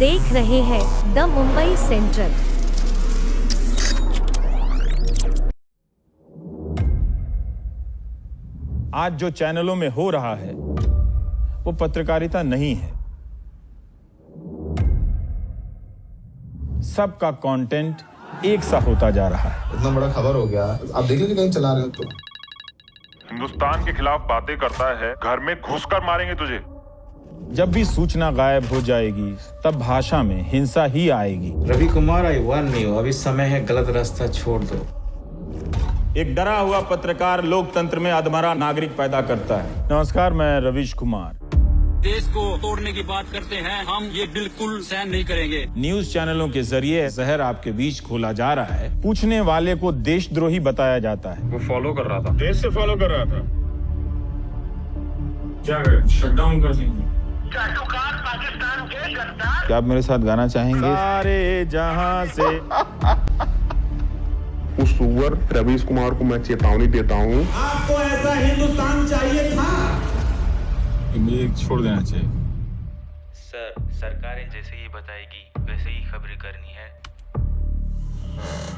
देख रहे हैं द मुंबई सेंट्रल। आज जो चैनलों में हो रहा है वो पत्रकारिता नहीं है। सबका कंटेंट एक सा होता जा रहा है। इतना बड़ा खबर हो गया, आप देख लीजिए कहीं चला रहे हो तो। हिंदुस्तान के खिलाफ बातें करता है, घर में घुसकर मारेंगे तुझे। जब भी सूचना गायब हो जाएगी तब भाषा में हिंसा ही आएगी। रवि कुमार, आई वार्न यू, अभी समय है गलत रास्ता छोड़ दो। एक डरा हुआ पत्रकार लोकतंत्र में अधमरा नागरिक पैदा करता है। नमस्कार, मैं रविश कुमार। देश को तोड़ने की बात करते हैं, हम ये बिल्कुल सहन नहीं करेंगे। न्यूज चैनलों के जरिए जहर आपके बीच खोला जा रहा है। पूछने वाले को देशद्रोही बताया जाता है। वो फॉलो कर रहा था, देश से फॉलो कर रहा था। क्या करें, शटडाउन कर देंगे। पाकिस्तान के गद्दार। क्या आप मेरे साथ गाना चाहेंगे? सारे जहां से उस सुअर रवीश कुमार को मैं चेतावनी देता हूँ। आपको ऐसा हिंदुस्तान चाहिए था? मुझे छोड़ देना चाहिए। सर, सरकारें जैसे ही बताएगी वैसे ही खबरें करनी है।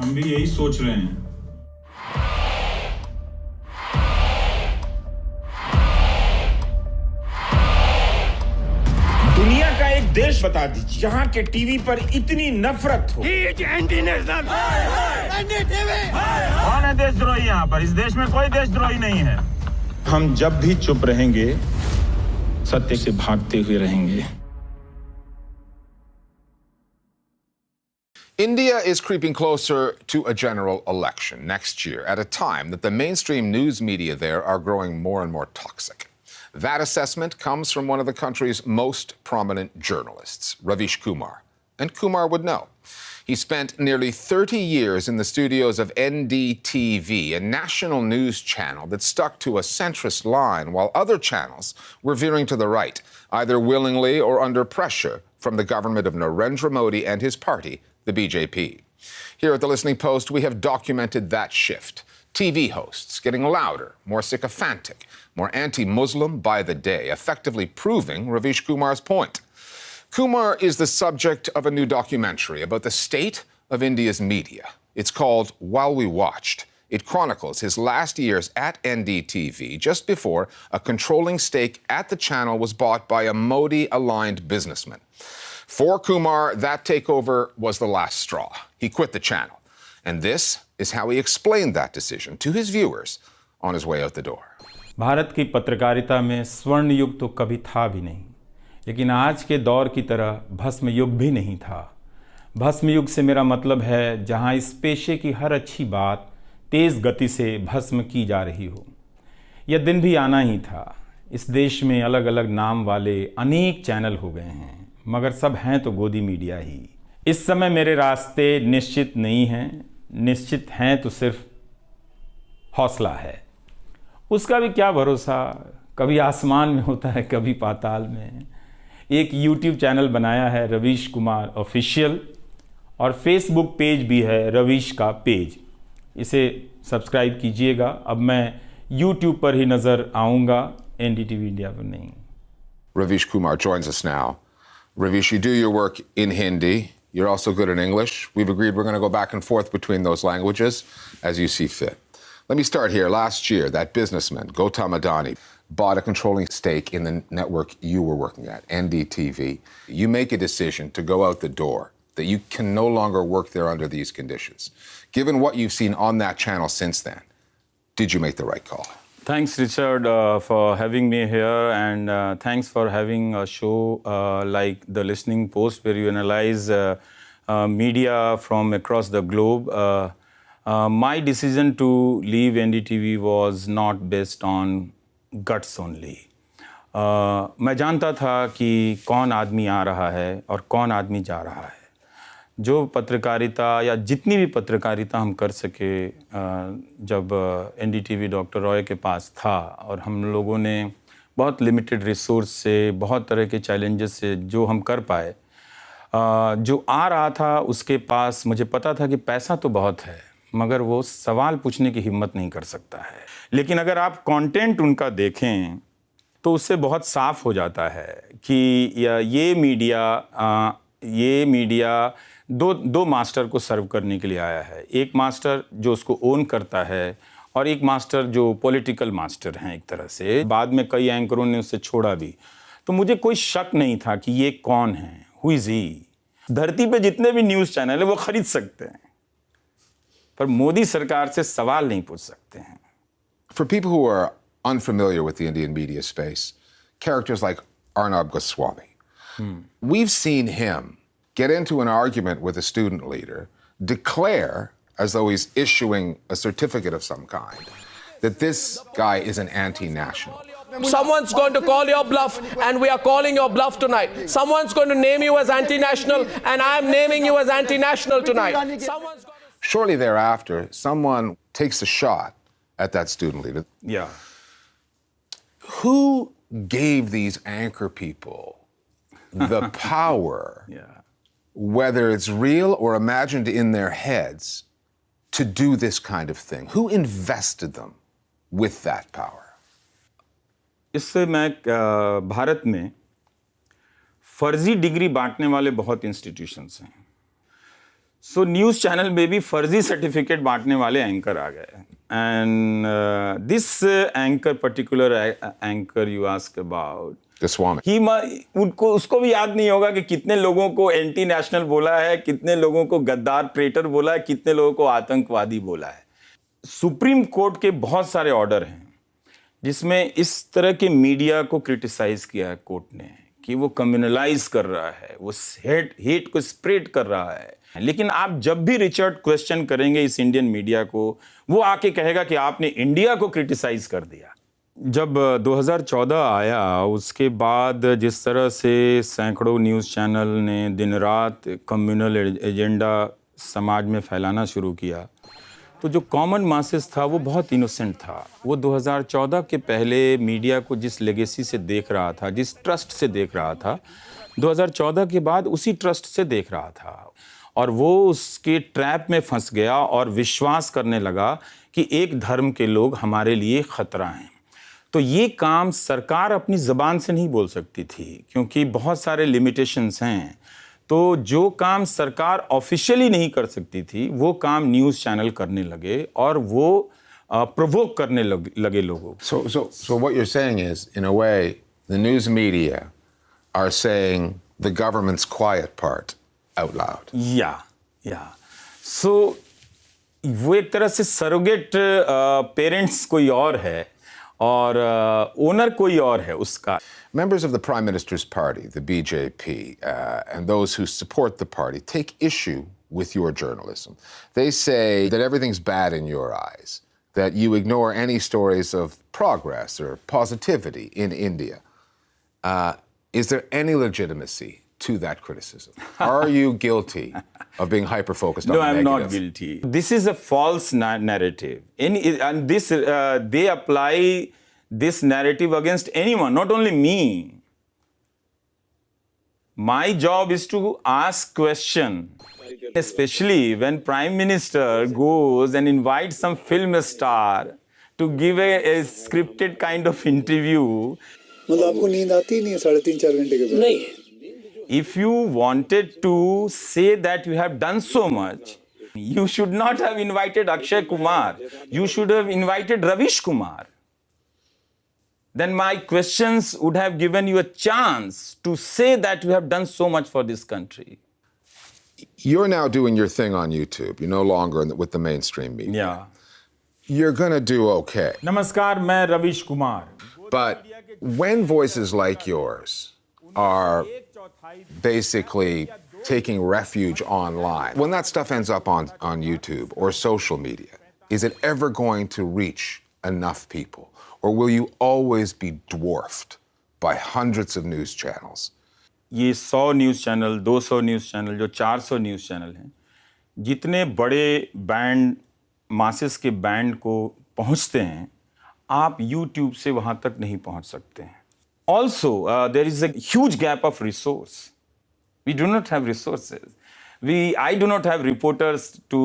हम भी यही सोच रहे हैं। दुनिया का एक देश बता दीजिए जहां के टीवी पर इतनी नफरत हो। कौन है देशद्रोही यहाँ पर? इस देश में कोई देशद्रोही नहीं है। हम जब भी चुप रहेंगे सत्य से भागते हुए रहेंगे। India is creeping closer to a general election next year at a time that the mainstream news media there are growing more and more toxic. That assessment comes from one of the country's most prominent journalists, Ravish Kumar. And Kumar would know. He spent nearly 30 years in the studios of NDTV, a national news channel that stuck to a centrist line while other channels were veering to the right, either willingly or under pressure from the government of Narendra Modi and his party, the BJP. Here at the Listening Post, we have documented that shift. TV hosts getting louder, more sycophantic, more anti-Muslim by the day, effectively proving Ravish Kumar's point. Kumar is the subject of a new documentary about the state of India's media. It's called While We Watched. It chronicles his last years at NDTV just before a controlling stake at the channel was bought by a Modi-aligned businessman. For Kumar, that takeover was the last straw. He quit the channel. And this is how he explained that decision to his viewers on his way out the door. Bharat की पत्रकारिता में स्वर्ण युग तो कभी था भी नहीं, लेकिन आज के दौर की तरह भस्म युग भी नहीं था। भस्म युग से मेरा मतलब है जहां इस पेशे की हर अच्छी बात तेज़ गति से भस्म की जा रही हो। यह दिन भी आना ही था। इस देश में अलग अलग नाम वाले अनेक चैनल हो गए हैं, मगर सब हैं तो गोदी मीडिया ही। इस समय मेरे रास्ते निश्चित नहीं हैं, निश्चित हैं तो सिर्फ हौसला है। उसका भी क्या भरोसा, कभी आसमान में होता है कभी पाताल में। एक YouTube चैनल बनाया है रवीश कुमार ऑफिशियल, और फेसबुक पेज भी है रवीश का पेज। इसे सब्सक्राइब कीजिएगा। अब मैं YouTube पर ही नज़र आऊँगा, NDTV इंडिया पर नहीं। Ravish Kumar joins us now. Ravish, you do your work in Hindi. You're also good in English. We've agreed we're going to go back and forth between those languages as you see fit. Let me start here. Last year, that businessman, Gautam Adani, bought a controlling stake in the network you were working at, NDTV. You make a decision to go out the door, that you can no longer work there under these conditions. Given what you've seen on that channel since then, did you make the right call? Thanks, Richard, for having me here, and thanks for having a show like The Listening Post, where you analyze media from across the globe. My decision to leave NDTV was not based on guts only. मैं जानता था कि कौन आदमी आ रहा है और कौन आदमी जा रहा है। जो पत्रकारिता या जितनी भी पत्रकारिता हम कर सके, जब NDTV डॉक्टर रॉय के पास था और हम लोगों ने बहुत लिमिटेड रिसोर्स से, बहुत तरह के चैलेंजेस से जो हम कर पाए, जो आ रहा था उसके पास मुझे पता था कि पैसा तो बहुत है, मगर वो सवाल पूछने की हिम्मत नहीं कर सकता है। लेकिन अगर आप कंटेंट उनका देखें तो उससे बहुत साफ हो जाता है कि ये मीडिया ये मीडिया दो मास्टर को सर्व करने के लिए आया है। एक मास्टर जो उसको ओन करता है और एक मास्टर जो पॉलिटिकल मास्टर हैं एक तरह से। बाद में कई एंकरों ने उसे छोड़ा भी, तो मुझे कोई शक नहीं था कि ये कौन है, हु इज ही। धरती पे जितने भी न्यूज़ चैनल है वो खरीद सकते हैं, पर मोदी सरकार से सवाल नहीं पूछ सकते हैं। For people who are unfamiliar with the Indian media space, characters like Arnab Goswami, we've seen him get into an argument with a student leader, declare, as though he's issuing a certificate of some kind, that this guy is an anti-national. Someone's going to call your bluff, and we are calling your bluff tonight. Someone's going to name you as anti-national, and I am naming you as anti-national tonight. Shortly thereafter, someone takes a shot at that student leader. Yeah. Who gave these anchor people the power, whether it's real or imagined in their heads, to do this kind of thing? Who invested them with that power? इससे मैं भारत में फर्जी degree बांटने वाले बहुत institutions हैं। सो news channel में भी फर्जी सर्टिफिकेट बांटने वाले एंकर आ गए। And this anchor, particular anchor you ask about, उसको भी याद नहीं होगा कि कितने लोगों को एंटी नेशनल बोला है, कितने लोगों को गद्दार ट्रेटर बोला है, कितने लोगों को आतंकवादी बोला है। सुप्रीम कोर्ट के बहुत सारे ऑर्डर हैं जिसमें इस तरह के मीडिया को क्रिटिसाइज किया है कोर्ट ने कि वो कम्युनलाइज कर रहा है, वो हेट को स्प्रेड कर रहा है। लेकिन आप जब भी रिचर्ड क्वेश्चन करेंगे इस इंडियन मीडिया को, वो आके कहेगा कि आपने इंडिया को क्रिटिसाइज कर दिया। जब 2014 आया, उसके बाद जिस तरह से सैकड़ों न्यूज़ चैनल ने दिन रात कम्युनल एजेंडा समाज में फैलाना शुरू किया, तो जो कॉमन मासेस था वो बहुत इनोसेंट था। वो 2014 के पहले मीडिया को जिस लेगेसी से देख रहा था, जिस ट्रस्ट से देख रहा था, 2014 के बाद उसी ट्रस्ट से देख रहा था, और वो उसके ट्रैप में फंस गया और विश्वास करने लगा कि एक धर्म के लोग हमारे लिए खतरा हैं। तो ये काम सरकार अपनी ज़बान से नहीं बोल सकती थी, क्योंकि बहुत सारे लिमिटेशंस हैं। तो जो काम सरकार ऑफिशियली नहीं कर सकती थी, वो काम न्यूज़ चैनल करने लगे और वो प्रोवोक करने लगे लोगों को। So what you're saying is, in a way, the news media are saying the government's quiet part out loud. Yeah. So वो एक तरह से सरोगेट पेरेंट्स कोई और है और ओनर कोई और है उसका। Members of the Prime Minister's party, the BJP, and those who support the party take issue with your journalism. They say that everything's bad in your eyes, that you ignore any stories of progress or positivity in India. Is there any legitimacy to that criticism? Are you guilty of being hyper-focused on the negative? No, I'm not guilty. This is a false narrative. And this, they apply this narrative against anyone, not only me. My job is to ask question, especially when Prime Minister goes and invites some film star to give a scripted kind of interview. मतलब आपको नींद आती नहीं है 3.5-4 घंटे के बाद? नहीं. If you wanted to say that you have done so much, you should not have invited Akshay Kumar. You should have invited Ravish Kumar. Then my questions would have given you a chance to say that you have done so much for this country. You're now doing your thing on YouTube. You're no longer with the mainstream media. Yeah. You're going to do okay. Namaskar, मैं रविश Kumar. But when voices like yours are basically taking refuge online, when that stuff ends up on YouTube or social media, is it ever going to reach enough people? Or will you always be dwarfed by hundreds of news channels? ये 100 news channel, 200 news channel, जो 400 news channel हैं, जितने बड़े band, masses के band को पहुंचते हैं, आप YouTube से वहां तक नहीं पहुंच सकते हैं. Also, there is a huge gap of resource. We do not have resources. I do not have reporters to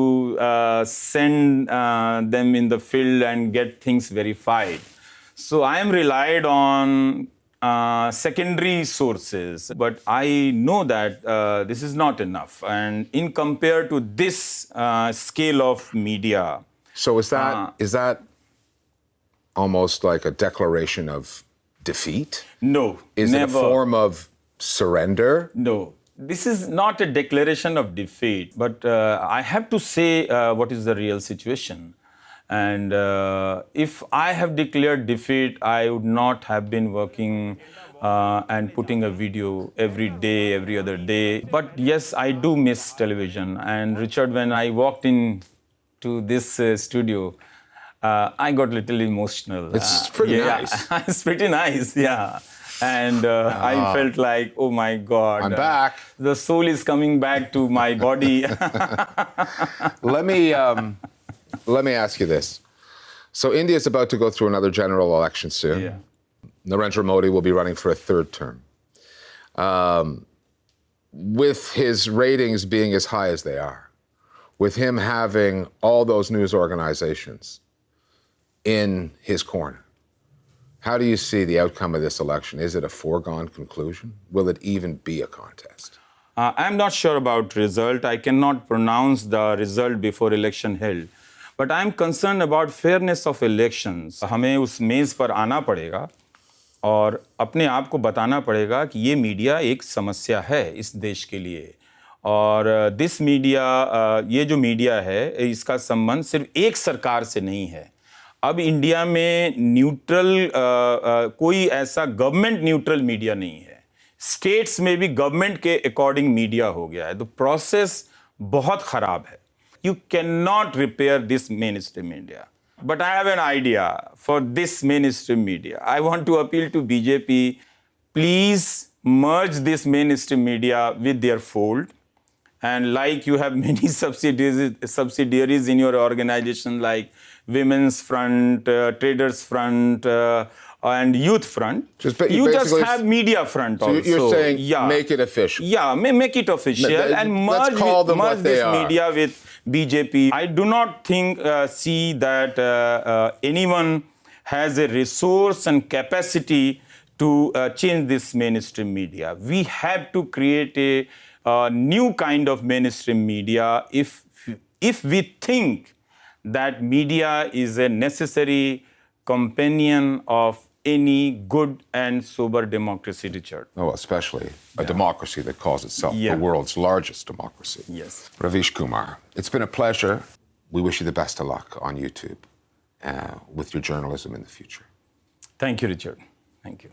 send them in the field and get things verified. So I am relied on secondary sources, but I know that this is not enough. And in compared to this scale of media, So is that almost like a declaration of defeat? No, Is never. it a form of surrender? No, this is not a declaration of defeat, but I have to say what is the real situation. And if I have declared defeat, I would not have been working and putting a video every day, every other day. But yes, I do miss television. And Richard, when I walked in to this studio, I got a little emotional. It's pretty nice. It's pretty nice, yeah. And I felt like, oh my God. I'm back. The soul is coming back to my body. Let me ask you this. So India is about to go through another general election soon. Yeah. Narendra Modi will be running for a third term. With his ratings being as high as they are, with him having all those news organizations in his corner, how do you see the outcome of this election? Is it a foregone conclusion? Will it even be a contest? I'm not sure about result. I cannot pronounce the result before election held. But I'm concerned about fairness of elections. हमें उस मेज़ पर आना पड़ेगा और अपने आप को बताना पड़ेगा कि ये मीडिया एक समस्या है इस देश के लिए. और दिस मीडिया, ये जो मीडिया है, इसका संबंध सिर्फ एक सरकार से नहीं है. अब इंडिया में न्यूट्रल कोई ऐसा गवर्नमेंट न्यूट्रल मीडिया नहीं है. स्टेट्स में भी गवर्नमेंट के अकॉर्डिंग मीडिया हो गया है. तो प्रोसेस बहुत ख़राब है. You cannot repair this mainstream media. But I have an idea for this mainstream media. I want to appeal to BJP, please merge this mainstream media with their fold. And like you have many subsidiaries in your organization like Women's Front, Traders Front, and Youth Front. You just have Media Front also. So you're saying make it official. Yeah, make it official and merge this media with BJP. I do not see that anyone has a resource and capacity to change this mainstream media. We have to create a new kind of mainstream media if we think that media is a necessary companion of any good and sober democracy, Richard. Oh, especially a democracy that calls itself the world's largest democracy. Yes. Ravish Kumar, it's been a pleasure. We wish you the best of luck on YouTube with your journalism in the future. Thank you, Richard. Thank you.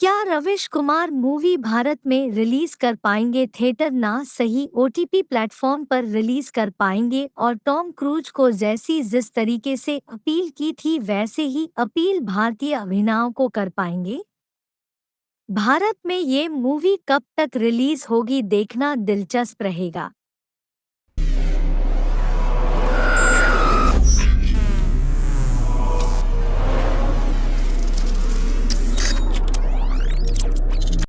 क्या रविश Kumar movie Bharat में release कर पाएंगे? Theatre ना सही OTP platform पर release कर पाएंगे और टॉम क्रूज को जिस तरीके से अपील की थी वैसे ही अपील भारतीय अभिनेताओं को कर पाएंगे? भारत में ये मूवी कब तक रिलीज होगी देखना दिलचस्प रहेगा.